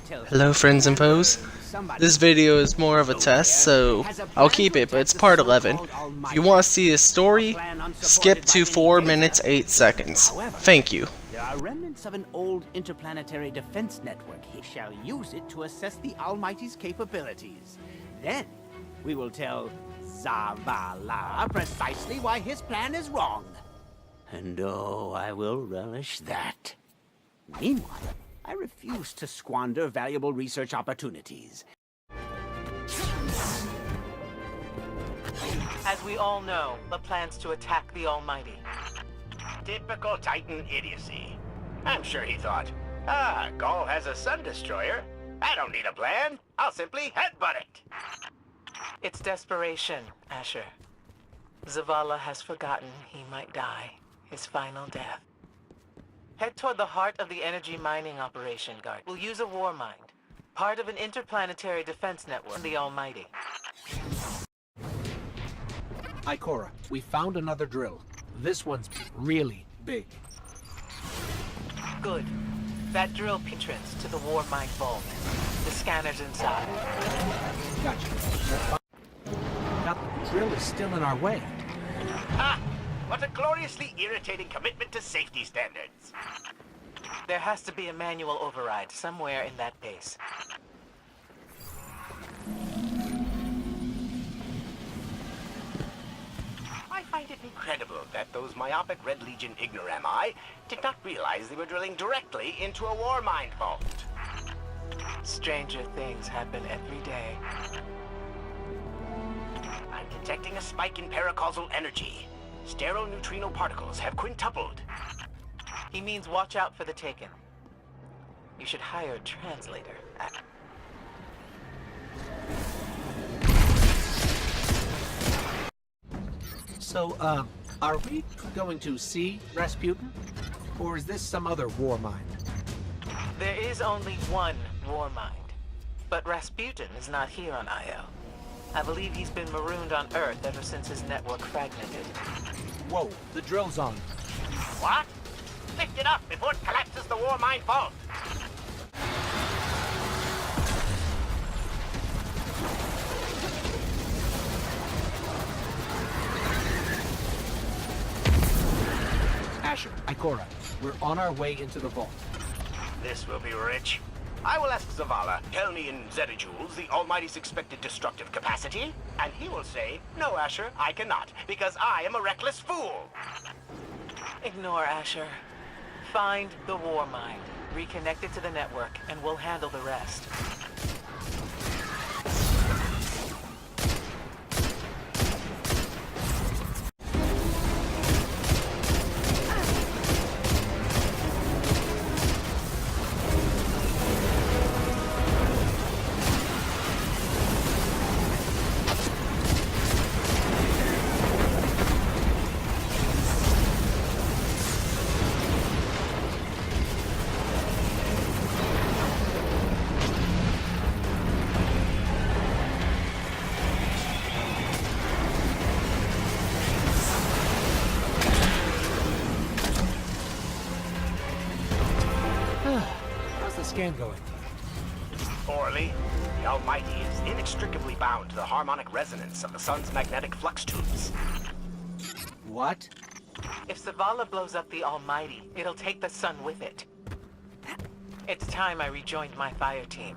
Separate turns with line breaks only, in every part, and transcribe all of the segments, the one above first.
Hello friends and foes. This video is more of a test, so I'll keep it, but it's part 11. If you want to see his story, skip to 4 minutes 8 seconds. Thank you.
There are remnants of an old interplanetary defense network. He shall use it to assess the Almighty's capabilities. Then, we will tell Zavala precisely why his plan is wrong. And oh, I will relish that. Meanwhile, I refuse to squander valuable research opportunities.
As we all know, the plans to attack the Almighty.
Typical Titan idiocy. I'm sure he thought, Gaul has a sun destroyer. I don't need a plan. I'll simply headbutt it.
It's desperation, Asher. Zavala has forgotten he might die, his final death. Head toward the heart of the energy mining operation, Guard. We'll use a war mind, part of an interplanetary defense network, the Almighty.
Ikora, we found another drill. This one's really big.
Good. That drill entrance to the war mind vault. The scanner's inside.
Gotcha. Now the drill is still in our way.
Ah! What a gloriously irritating commitment to safety standards.
There has to be a manual override somewhere in that base.
I find it incredible that those myopic Red Legion ignorami did not realize they were drilling directly into a war mind vault.
Stranger things happen every day.
I'm detecting a spike in paracausal energy. Stereoneutrino particles have quintupled.
He means watch out for the Taken. You should hire a translator.
So, are we going to see Rasputin? Or is this some other war mind?
There is only one war mind. But Rasputin is not here on Io. I believe he's been marooned on Earth ever since his network fragmented.
Whoa, the drill's on.
What? Lift it up before it collapses the war mind vault.
Asher, Ikora, we're on our way into the vault.
This will be rich. I will ask Zavala, tell me in zettajoules the Almighty's expected destructive capacity, and he will say, no, Asher, I cannot, because I am a reckless fool.
Ignore Asher. Find the war mind, reconnect it to the network, and we'll handle the rest.
How's the scan going?
Poorly. The Almighty is inextricably bound to the harmonic resonance of the sun's magnetic flux tubes.
What?
If Zavala blows up the Almighty, it'll take the sun with it. It's time I rejoined my fire team.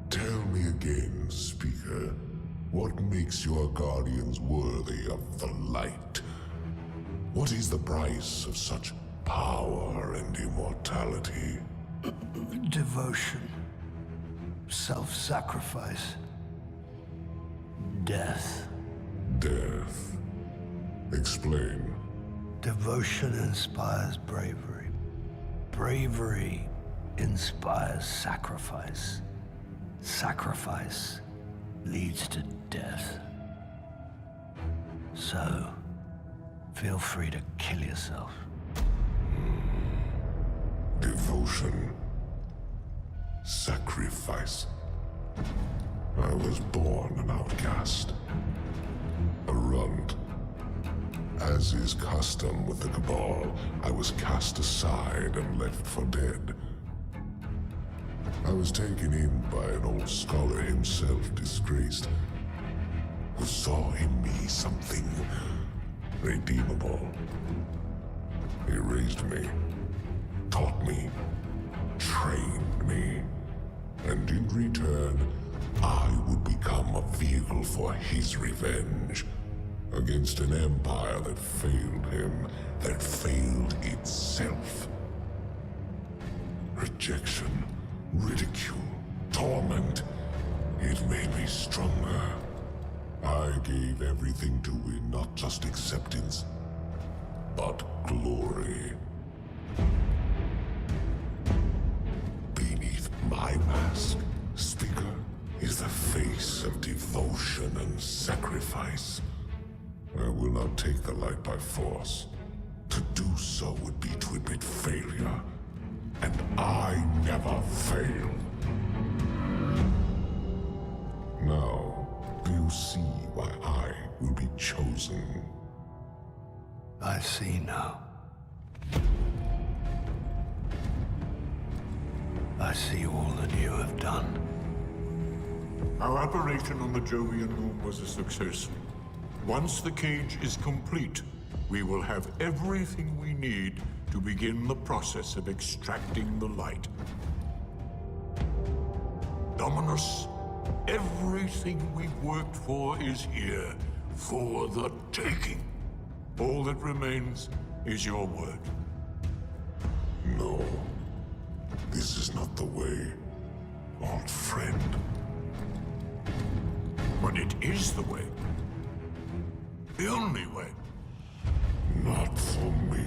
Tell me again, Speaker, what makes your guardians worthy of the light? What is the price of such power and immortality?
Devotion. Self-sacrifice. Death.
Death. Explain.
Devotion inspires bravery. Bravery inspires sacrifice. Sacrifice leads to death. So, feel free to kill yourself.
Devotion. Sacrifice. I was born an outcast. A runt. As is custom with the Cabal, I was cast aside and left for dead. I was taken in by an old scholar himself, disgraced, who saw in me something redeemable. He raised me, taught me, trained me, and in return, I would become a vehicle for his revenge against an empire that failed him, that failed itself. Rejection, ridicule, torment, it made me stronger. I gave everything to win not just acceptance, but glory. Beneath my mask, Speaker, is the face of devotion and sacrifice. I will not take the light by force. To do so would be to admit failure, and I never fail. Now, do you see why I will be chosen?
I see now. I see all that you have done.
Our operation on the Jovian Moon was a success. Once the cage is complete, we will have everything we need to begin the process of extracting the light. Dominus, everything we've worked for is here, for the taking. All that remains is your word.
No. This is not the way, old friend.
But it is the way. The only way.
Not for me.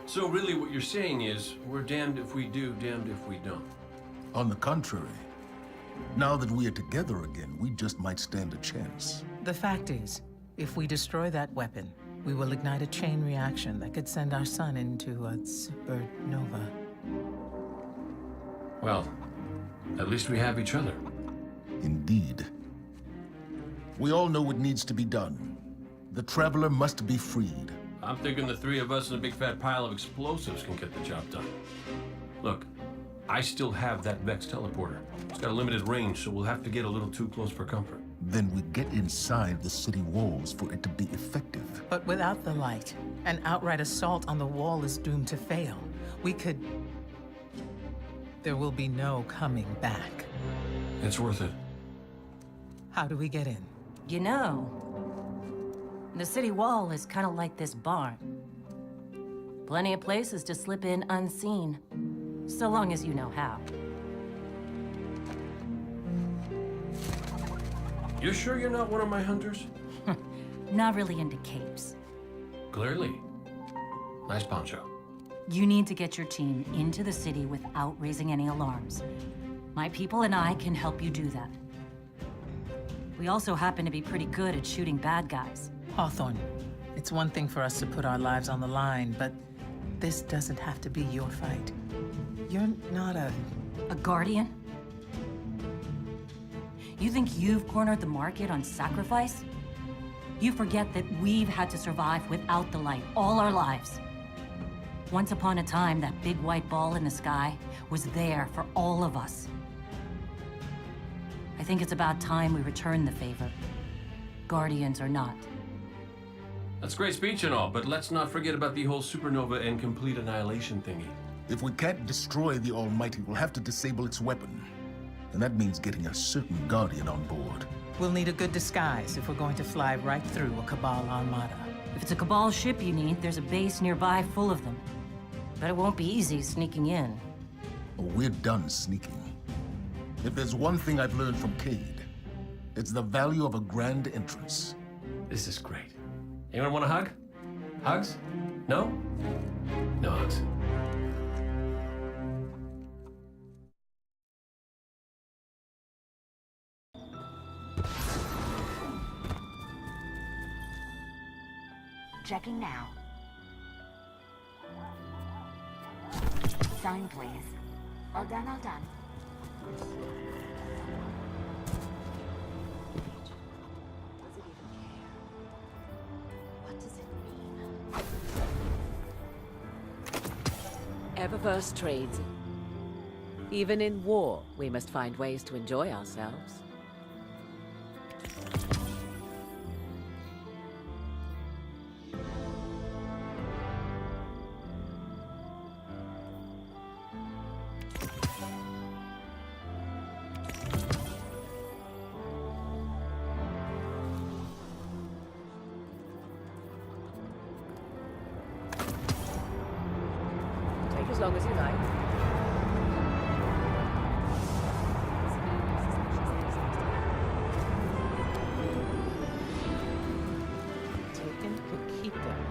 So really what you're saying is, we're damned if we do, damned if we don't.
On the contrary, now that we are together again, we just might stand a chance.
The fact is, if we destroy that weapon, we will ignite a chain reaction that could send our sun into a supernova.
Well, at least we have each other.
Indeed. We all know what needs to be done. The Traveler must be freed.
I'm thinking the three of us and a big fat pile of explosives can get the job done. Look, I still have that Vex teleporter. It's got a limited range, so we'll have to get a little too close for comfort.
Then we get inside the city walls for it to be effective.
But without the light, an outright assault on the wall is doomed to fail. We could... There will be no coming back.
It's worth it.
How do we get in?
You know, the city wall is kind of like this barn. Plenty of places to slip in unseen, so long as you know how.
You sure you're not one of my hunters?
Not really into capes.
Clearly. Nice poncho.
You need to get your team into the city without raising any alarms. My people and I can help you do that. We also happen to be pretty good at shooting bad guys.
Hawthorne, it's one thing for us to put our lives on the line, but this doesn't have to be your fight. You're not a
guardian? You think you've cornered the market on sacrifice? You forget that we've had to survive without the light all our lives. Once upon a time, that big white ball in the sky was there for all of us. I think it's about time we return the favor, guardians or not.
That's great speech and all, but let's not forget about the whole supernova and complete annihilation thingy.
If we can't destroy the Almighty, we'll have to disable its weapon. And that means getting a certain Guardian on board.
We'll need a good disguise if we're going to fly right through a Cabal armada.
If it's a Cabal ship you need, there's a base nearby full of them. But it won't be easy sneaking in.
Oh, we're done sneaking. If there's one thing I've learned from Cade, it's the value of a grand entrance.
This is great. Anyone want a hug? Hugs? No? No hugs. Thanks.
Checking now. Sign, please. All done, all done. Does it even care? What does it mean?
Eververse trades. Even in war, we must find ways to enjoy ourselves. Take as long as you like.
Taken could keep them.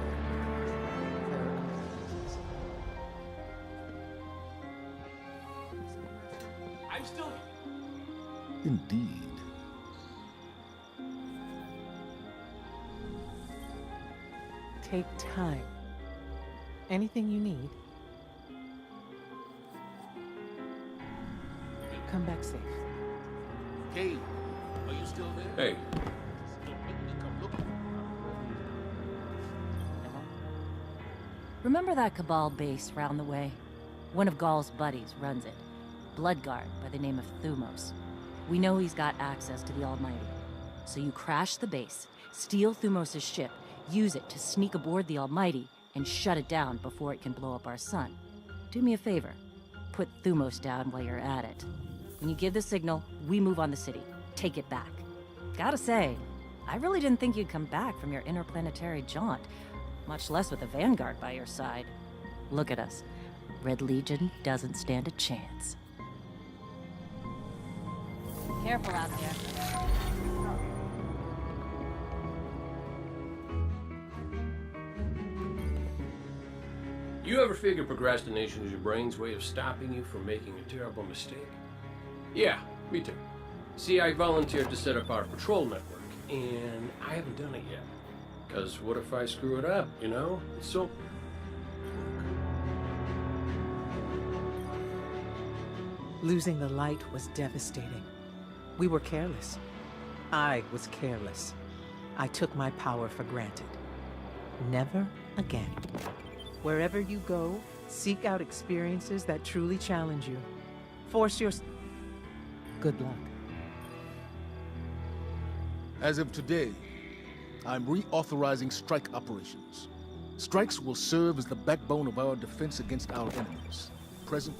I'm still...
Indeed.
Take time. Anything you need. Come back safe.
Cade, are you still there?
Hey,
Remember that cabal base round the way? One of Gaul's buddies runs it. Bloodguard by the name of Thumos. We know he's got access to the Almighty. So you crash the base, steal Thumos' ship, use it to sneak aboard the Almighty, and shut it down before it can blow up our sun. Do me a favor. Put Thumos down while you're at it. When you give the signal, we move on the city. Take it back. Gotta say, I really didn't think you'd come back from your interplanetary jaunt, much less with a Vanguard by your side. Look at us. Red Legion doesn't stand a chance. Careful out there.
you ever figure procrastination is your brain's way of stopping you from making a terrible mistake? Yeah, me too. See, I volunteered to set up our patrol network, and I haven't done it yet. Because what if I screw it up, you know? So...
Losing the light was devastating. We were careless. I was careless. I took my power for granted. Never again. Wherever you go, seek out experiences that truly challenge you. Force your... Good luck.
As of today, I'm reauthorizing strike operations. Strikes will serve as the backbone of our defense against our enemies, present